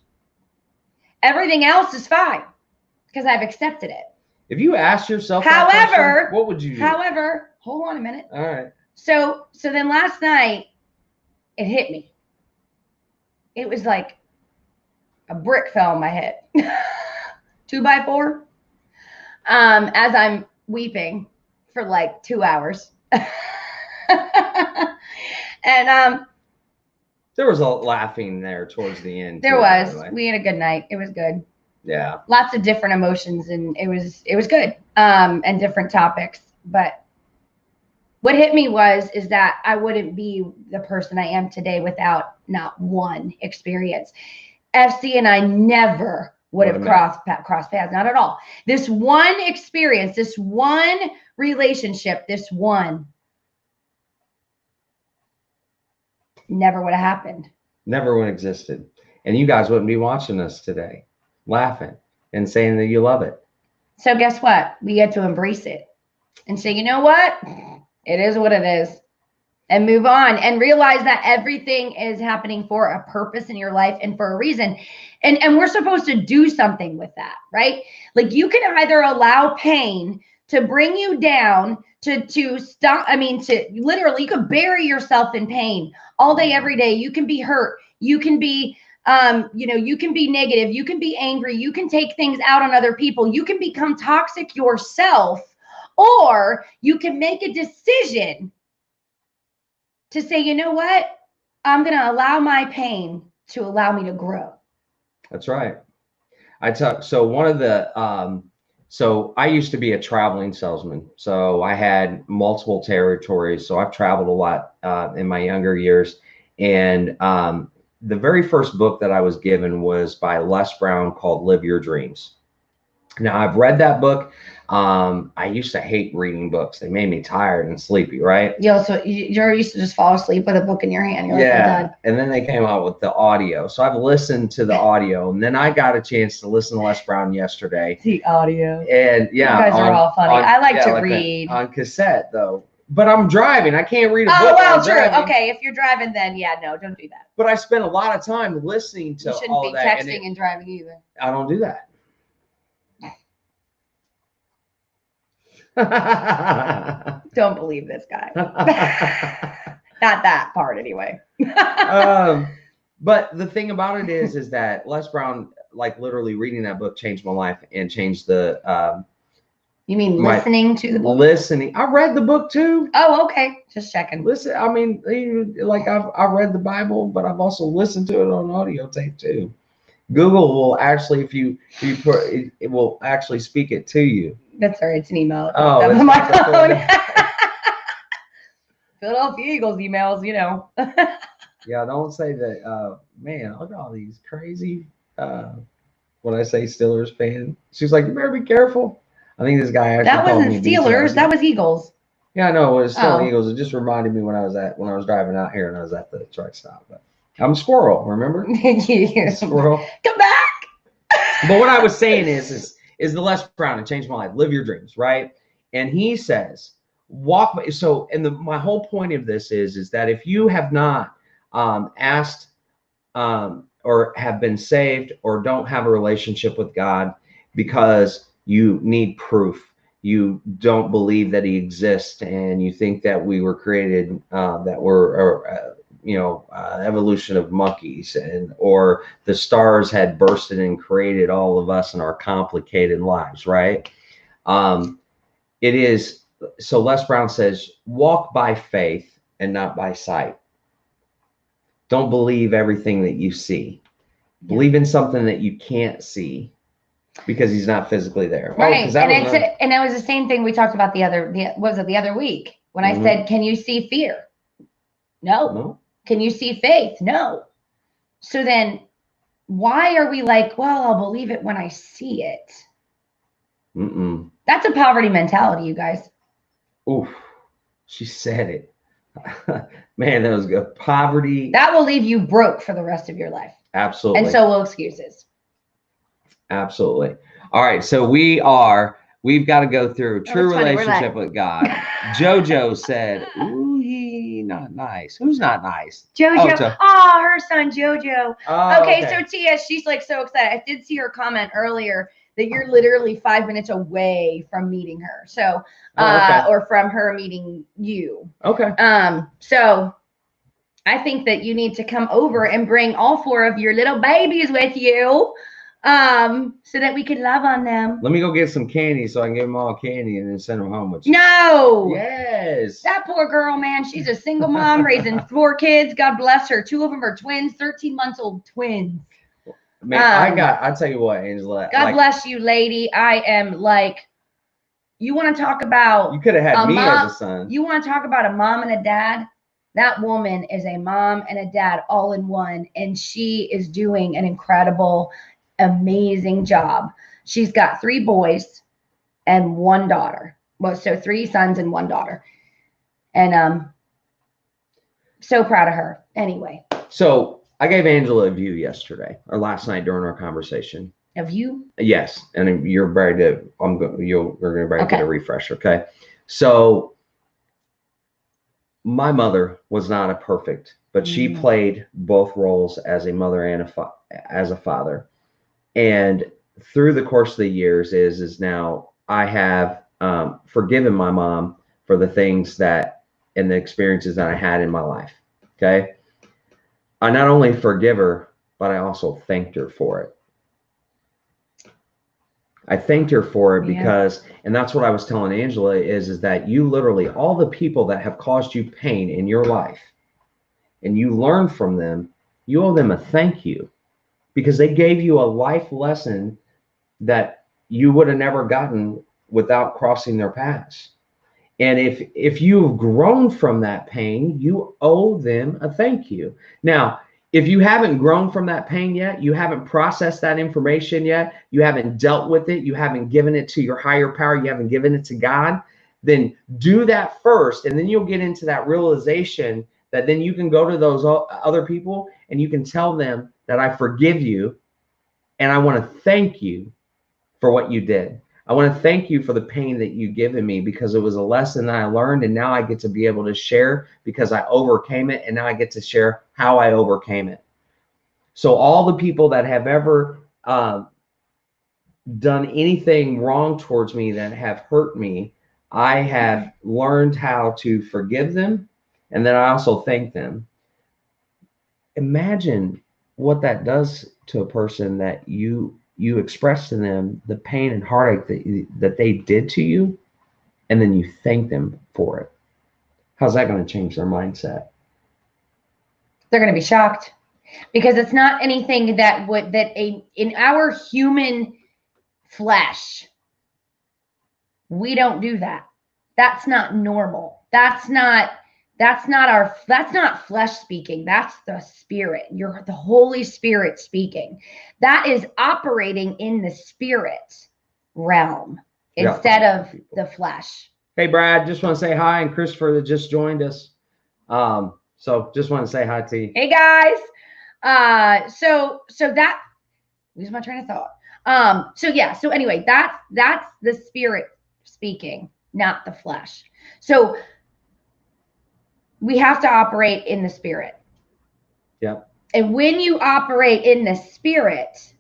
Everything else is fine because I've accepted it. If you ask yourself however, that question, what would you do? However, hold on a minute. All right. So then last night, it hit me. It was like a brick fell on my head. 2x4. As I'm weeping for like 2 hours. And there was a laughing there towards the end. There was. We had a good night. It was good. Yeah. Lots of different emotions, and it was good. And different topics. But what hit me is that I wouldn't be the person I am today without not one experience. FC and I never would have crossed paths, not at all. This one experience, this one relationship, this one never would have happened. Never would have existed. And you guys wouldn't be watching us today, laughing and saying that you love it. So guess what? We get to embrace it and say, you know what? It is what it is. And move on and realize that everything is happening for a purpose in your life and for a reason. And we're supposed to do something with that, right? Like you can either allow pain to bring you down, to stop. I mean, to literally, you could bury yourself in pain all day, every day. You can be hurt. You can be, you can be negative. You can be angry. You can take things out on other people. You can become toxic yourself, or you can make a decision to say, you know what? I'm going to allow my pain to allow me to grow. That's right. So one of the, so I used to be a traveling salesman. So I had multiple territories. So I've traveled a lot in my younger years. And the very first book that I was given was by Les Brown called Live Your Dreams. Now I've read that book. I used to hate reading books. They made me tired and sleepy, right? Yeah, so you're used to just fall asleep with a book in your hand. You're like, and then they came out with the audio. So I've listened to the audio, and then I got a chance to listen to Les Brown yesterday. The audio. And yeah, you guys are all funny. I like to read. On cassette, though. but I'm driving. I can't read a book. Oh, well, true. Driving. Okay, if you're driving, then yeah, no, don't do that. But I spent a lot of time listening to you shouldn't all be of that. texting and driving either. I don't do that. Don't believe this guy. Not that part, anyway. But the thing about it is that Les Brown, like literally reading that book, changed my life and changed the. You mean listening to the book? Listening. I read the book too. Oh, okay. Just checking. Listen, I mean, like I read the Bible, but I've also listened to it on audio tape too. Google will actually, if you put it will actually speak it to you. That's all right. It's an email. Oh, on my phone. Philadelphia Eagles emails, you know. Yeah, don't say that. Man, look at all these crazy. When I say Steelers fan, she's like, you better be careful. I think this guy actually. That wasn't Steelers. That was Eagles. Yeah, I know. It was still Eagles. It just reminded me when I was driving out here and I was at the truck stop. But I'm Squirrel. Remember? Squirrel. Come back. But what I was saying is the Les Brown and changed my life. Live your dreams, right? And he says, walk. So, and my whole point of this is that if you have not asked or have been saved or don't have a relationship with God because you need proof, you don't believe that he exists, and you think that we were created, that we're evolution of monkeys, or the stars had bursted and created all of us in our complicated lives, right? It is. So Les Brown says, walk by faith and not by sight. Don't believe everything that you see. Believe in something that you can't see because he's not physically there. Right. And it was the same thing we talked about the other week when I said, can you see fear? No. Can you see faith? No. So then why are we like, well, I'll believe it when I see it? That's a poverty mentality, you guys. Oof. She said it. Man, that was good. Poverty. That will leave you broke for the rest of your life. Absolutely. And so will excuses. Absolutely. All right. So we've got to go through true relationship with God. JoJo said, ooh, he not nice. Who's not nice? JoJo. Oh, her son, JoJo. Okay. So Tia, she's like so excited. I did see her comment earlier that you're literally 5 minutes away from meeting her. So, or from her meeting you. Okay. So I think that you need to come over and bring all 4 of your little babies with you, so that we can love on them. Let me go get some candy so I can give them all candy and then send them home with you. No. Yes. That poor girl, man. She's a single mom raising 4 kids. God bless her. 2 of them are twins, 13 months old twins. Man, I'll tell you what, Angela. God bless you, lady. I am like, you want to talk about. You could have had me as a son. You want to talk about a mom and a dad? That woman is a mom and a dad all in one. And she is doing an incredible, amazing job. She's got 3 boys and 1 daughter. Well, so 3 sons and 1 daughter. And so proud of her. Anyway. So I gave Angela a view yesterday or last night during our conversation. A view? Yes, and you're ready to. We're going to get a refresh. Okay, so my mother was not a perfect, but she played both roles as a mother and as a father. And through the course of the years, is now I have forgiven my mom for the things that and the experiences that I had in my life. Okay. I not only forgive her, but I also thanked her for it. I thanked her for it because, and that's what I was telling Angela is that you literally, all the people that have caused you pain in your life and you learn from them, you owe them a thank you because they gave you a life lesson that you would have never gotten without crossing their paths. And if you've grown from that pain, you owe them a thank you. Now, if you haven't grown from that pain yet, you haven't processed that information yet, you haven't dealt with it, you haven't given it to your higher power, you haven't given it to God, then do that first. And then you'll get into that realization that then you can go to those other people and you can tell them that I forgive you and I want to thank you for what you did. I want to thank you for the pain that you've given me, because it was a lesson that I learned, and now I get to be able to share because I overcame it, and now I get to share how I overcame it. So all the people that have ever done anything wrong towards me, that have hurt me, I have learned how to forgive them, and then I also thank them. Imagine what that does to a person, that you express to them the pain and heartache that they did to you, and then you thank them for it. How's that going to change their mindset? They're going to be shocked, because it's not anything in our human flesh, we don't do that. That's not normal. That's not flesh speaking. That's the spirit. You're the Holy Spirit speaking. That is operating in the spirit realm instead of the flesh. Hey, Brad, just want to say hi, and Christopher that just joined us. So just want to say hi to you. Hey guys. So that lose my train of thought. So anyway, that's the spirit speaking, not the flesh. So we have to operate in the spirit. Yep. And when you operate in the spirit,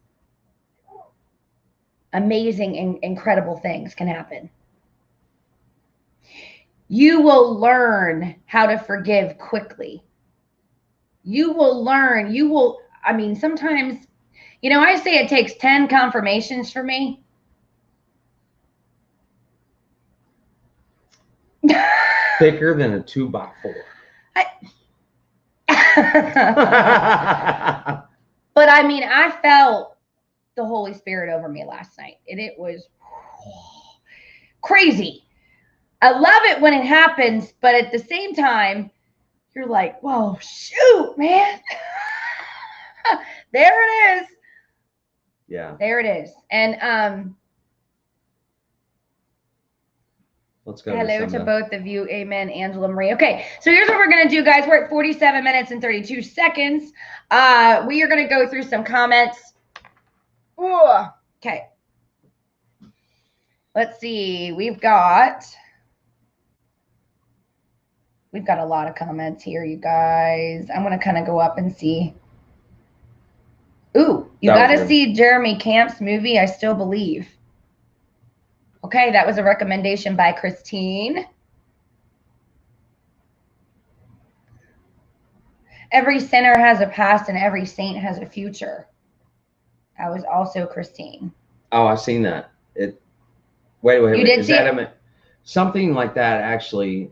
amazing and incredible things can happen. You will learn how to forgive quickly. You will learn, sometimes, I say it takes 10 confirmations for me. Thicker than a 2x4. But I felt the Holy Spirit over me last night, and it was crazy. I love it when it happens, but at the same time, you're like, whoa, shoot, man. There it is. Yeah. There it is. And let's go. Hello to both of you. Amen, Angela Marie. Okay, so here's what we're going to do, guys. We're at 47 minutes and 32 seconds. We are going to go through some comments. Ooh, okay. Let's see. We've got a lot of comments here, you guys. I'm going to kind of go up and see. Ooh, you got to see Jeremy Camp's movie, I Still Believe. Okay, that was a recommendation by Christine. Every sinner has a past and every saint has a future. That was also Christine. Oh, I've seen that. Wait. You did see it? Something like that, actually.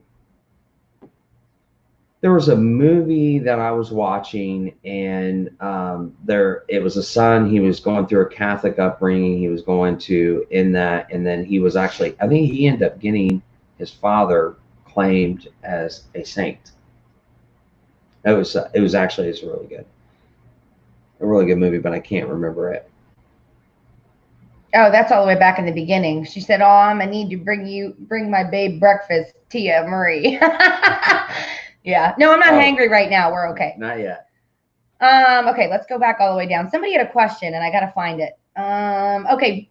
There was a movie that I was watching, and it was a son. He was going through a Catholic upbringing. He was going to in that, and then he was actually, I think he ended up getting his father claimed as a saint. It was actually, it's a really good movie, but I can't remember it. Oh, that's all the way back in the beginning. She said, "Oh, I'm gonna need to bring my babe breakfast, Tia Marie." Yeah. No, I'm not hangry right now. We're okay. Not yet. Okay, let's go back all the way down. Somebody had a question, and I gotta find it. Okay.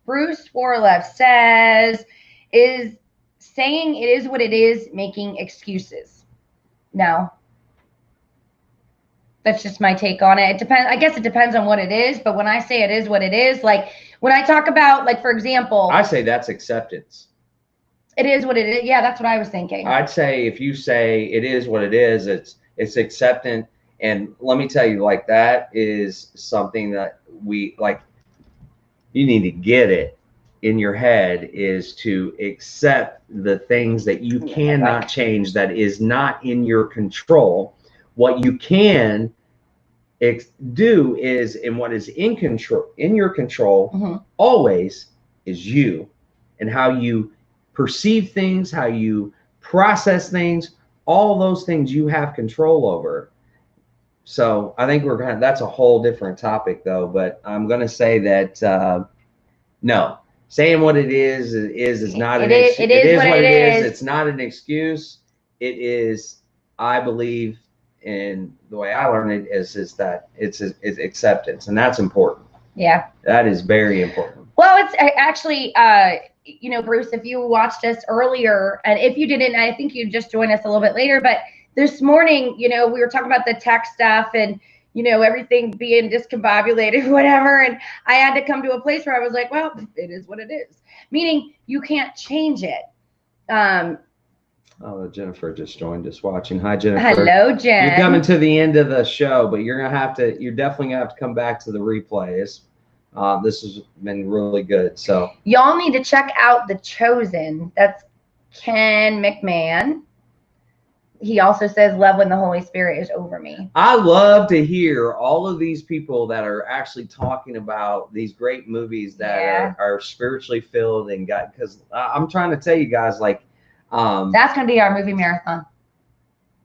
Bruce Warlev says, "Is saying it is what it is making excuses?" No. That's just my take on it. It depends. I guess it depends on what it is. But when I say it is what it is, like when I talk about, like, for example, I say that's acceptance. It is what it is. Yeah, that's what I was thinking. I'd say if you say it is what it is, it's acceptance. And let me tell you, like, that is something that you need to get it in your head, is to accept the things that you cannot change, that is not in your control. What you can do is, and what is in your control, always is you, and how you perceive things, how you process things. All those things you have control over. So I think that's a whole different topic, though. But I'm going to say that no, saying what it is not an excuse. It is what it is. It's not an excuse. It is, I believe, and the way I learn it is that it's acceptance, and that's important. Yeah. That is very important. Well, it's actually, you know, Bruce, if you watched us earlier, and if you didn't, I think you just joined us a little bit later, but this morning, you know, we were talking about the tech stuff and, you know, everything being discombobulated, whatever. And I had to come to a place where I was like, well, it is what it is. Meaning you can't change it. Oh, Jennifer just joined us watching. Hi, Jennifer. Hello, Jen. You're coming to the end of the show, but you're definitely gonna have to come back to the replays. This has been really good. So y'all need to check out The Chosen. That's Ken McMahon. He also says, love when the Holy Spirit is over me. I love to hear all of these people that are actually talking about these great movies that are spiritually filled and God, because I'm trying to tell you guys, like, that's going to be our movie marathon.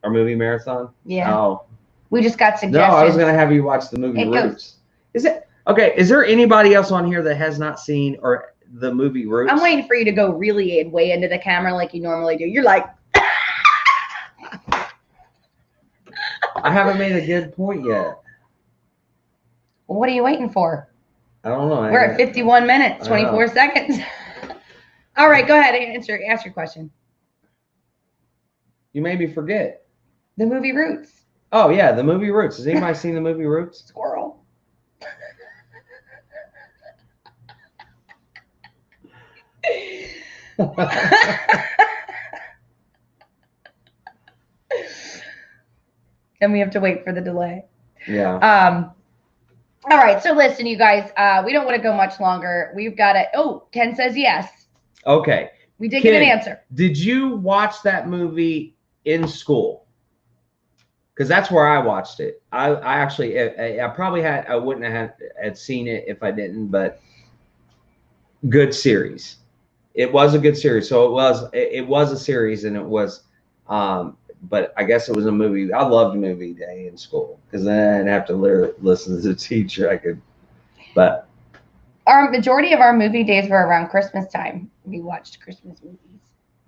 Our movie marathon? Yeah. Oh. We just got suggestions. No, I was going to have you watch the movie Roots. Is it? Okay, is there anybody else on here that has not seen or the movie Roots? I'm waiting for you to go really way into the camera like you normally do. You're like... I haven't made a good point yet. Well, what are you waiting for? I don't know. We're at 51 minutes, 24 seconds. All right, go ahead and ask your question. You made me forget. The movie Roots. Oh, yeah, the movie Roots. Has anybody seen the movie Roots? Squirrel. And we have to wait for the delay. Yeah. All right. So listen, you guys, we don't want to go much longer. We've got it. Oh, Ken says yes. Okay. We did get an answer. Did you watch that movie in school? Because that's where I watched it. I actually, I probably I wouldn't have had seen it if I didn't, but good series. It was a good series. So it was a series, and it was, but I guess it was a movie. I loved movie day in school because then I didn't have to listen to the teacher. But our majority of our movie days were around Christmas time. We watched Christmas movies.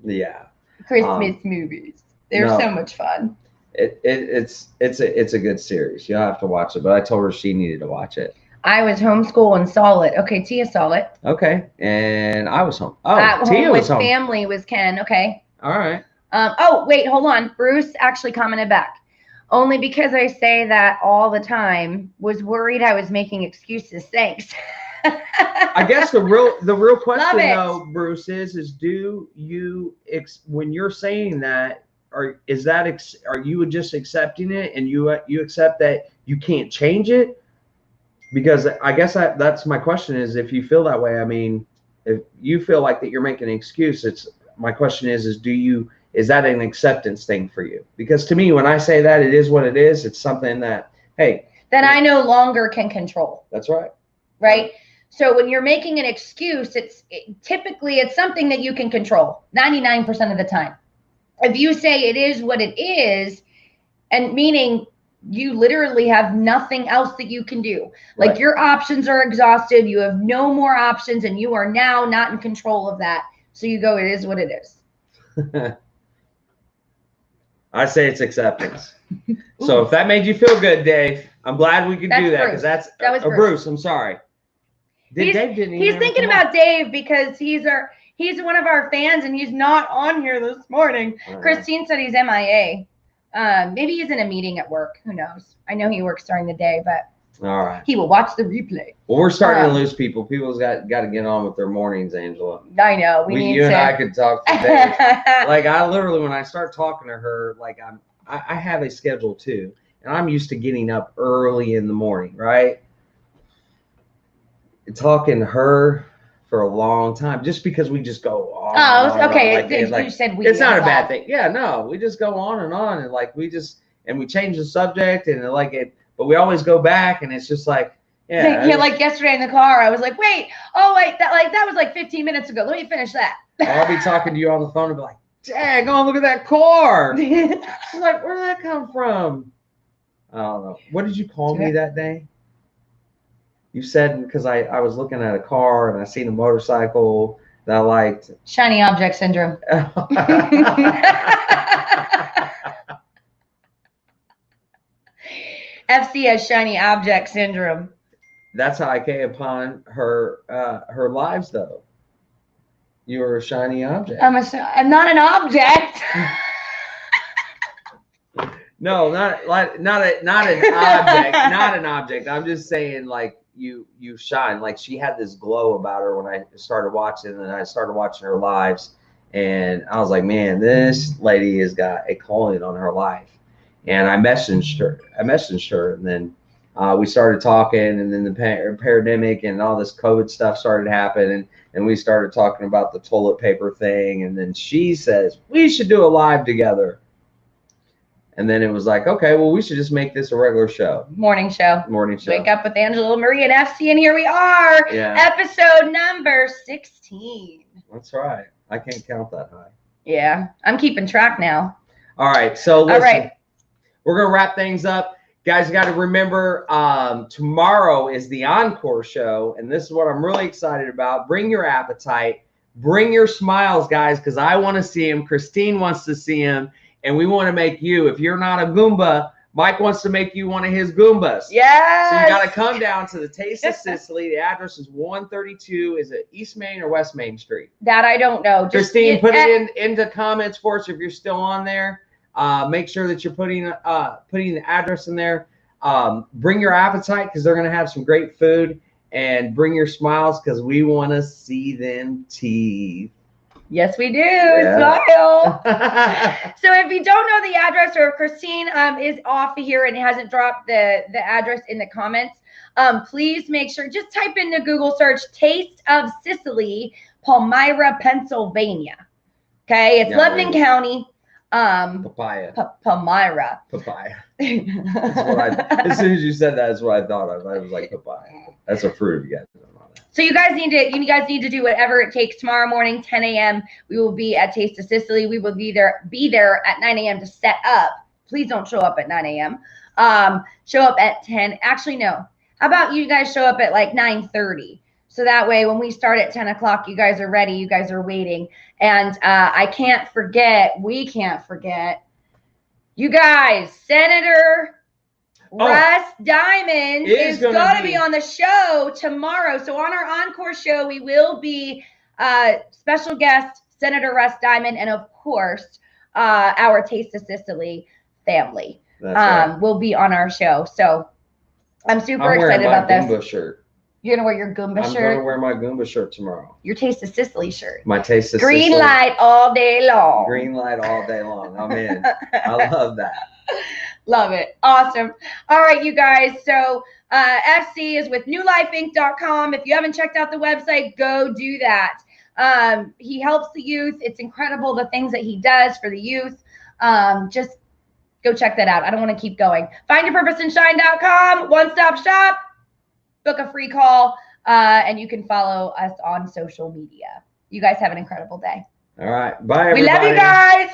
Yeah. Christmas movies. They're so much fun. It's a good series. You'll have to watch it. But I told her she needed to watch it. I was homeschooled and saw it. Okay, Tia saw it. Okay, and I was home. Oh, Tia was home. Family was Ken. Okay. All right. Oh, wait, hold on. Bruce actually commented back. Only because I say that all the time. Was worried I was making excuses. Thanks. I guess the real question though, Bruce, is do you when you're saying that, are you just accepting it and you accept that you can't change it? Because I guess that's my question is, if you feel that way, I mean, if you feel like that you're making an excuse, my question is is that an acceptance thing for you? Because to me, when I say that it is what it is, it's something that, hey. That I no longer can control. That's right. Right? So when you're making an excuse, typically it's something that you can control 99% of the time. If you say it is what it is, and meaning you literally have nothing else that you can do. Like right. Your options are exhausted. You have no more options and you are now not in control of that. So you go, it is what it is. I say it's acceptance. So if that made you feel good, Dave, I'm glad we could do that because that was Bruce. I'm sorry. He's thinking about Dave because he's one of our fans and he's not on here this morning. Christine said he's MIA. Maybe he's in a meeting at work. Who knows? I know he works during the day, but all right. He will watch the replay. Well, we're starting to lose people. People's got to get on with their mornings, Angela. I know. You and I could talk today. Like I literally, when I start talking to her, like I have a schedule too, and I'm used to getting up early in the morning, right? And talking to her for a long time, just because we just go on. Oh, okay. You said we. It's not a bad thing. Yeah, no, we just go on, and like we change the subject, and like it. But we always go back, and it's just like, yeah. Yeah, like yesterday in the car, I was like, wait, that was like 15 minutes ago. Let me finish that. I'll be talking to you on the phone and be like, dang, oh, look at that car. I'm like, where did that come from? I don't know. What did you call me that day? You said, because I was looking at a car and I seen a motorcycle that I liked. Shiny object syndrome. FC has shiny object syndrome. that's how I came upon her lives, though. You were a shiny object. I'm not an object. No, not an object, not an object. I'm just saying, like you shine. Like she had this glow about her when I started watching, and I started watching her lives, and I was like, man, this lady has got a calling on her life. And I messaged her, and then we started talking, and then the pandemic and all this COVID stuff started happening, and we started talking about the toilet paper thing, and then she says we should do a live together. And then it was like, okay, well, we should just make this a regular show. Morning show. Wake up with Angela Marie and FC, and here we are. Yeah. Episode number 16. That's right. I can't count that high. Yeah, I'm keeping track now. All right, so listen, all right. We're going to wrap things up. Guys, you got to remember, tomorrow is the encore show, and this is what I'm really excited about. Bring your appetite. Bring your smiles, guys, because I want to see them. Christine wants to see them. And we want to make you, if you're not a Goomba, Mike wants to make you one of his Goombas. Yes. So you got to come down to the Taste of Sicily. The address is 132. Is it East Main or West Main Street? That I don't know. Christine, put it into comments for us if you're still on there. Make sure that you're putting the address in there. Bring your appetite because they're going to have some great food. And bring your smiles because we want to see them teeth. Yes, we do. Yeah. Smile. So if you don't know the address, or if Christine is off here and hasn't dropped the address in the comments, please make sure, just type in the Google search Taste of Sicily, Palmyra, Pennsylvania. Okay, it's Lebanon County. Papaya. Palmyra. Papaya. As soon as you said that, that's what I thought of. I was like, papaya. That's a fruit, you guys. So you guys need to do whatever it takes. Tomorrow morning, 10 a.m. We will be at Taste of Sicily. We will be there at 9 a.m. to set up. Please don't show up at 9 a.m. Show up at 10. Actually, no. How about you guys show up at like 9:30? So that way, when we start at 10 o'clock, you guys are ready. You guys are waiting. And we can't forget, you guys, Senator Russ Diamond is going to be on the show tomorrow. So on our encore show, we will be special guest Senator Russ Diamond, and of course, our Taste of Sicily family will be on our show. So I'm super excited about this. Goomba shirt. You're going to wear your Goomba shirt? I'm going to wear my Goomba shirt tomorrow. Your Taste of Sicily shirt. My Taste of Green Sicily. light all day long. Green light all day long. I'm in. I love that. Love it. Awesome. All right, you guys. So FC is with newlifeinc.com. If you haven't checked out the website, go do that. He helps the youth. It's incredible the things that he does for the youth. Just go check that out. I don't want to keep going. Findyourpurposeandshine.com. One-stop shop. Book a free call, and you can follow us on social media. You guys have an incredible day. All right. Bye, everybody. We love you guys.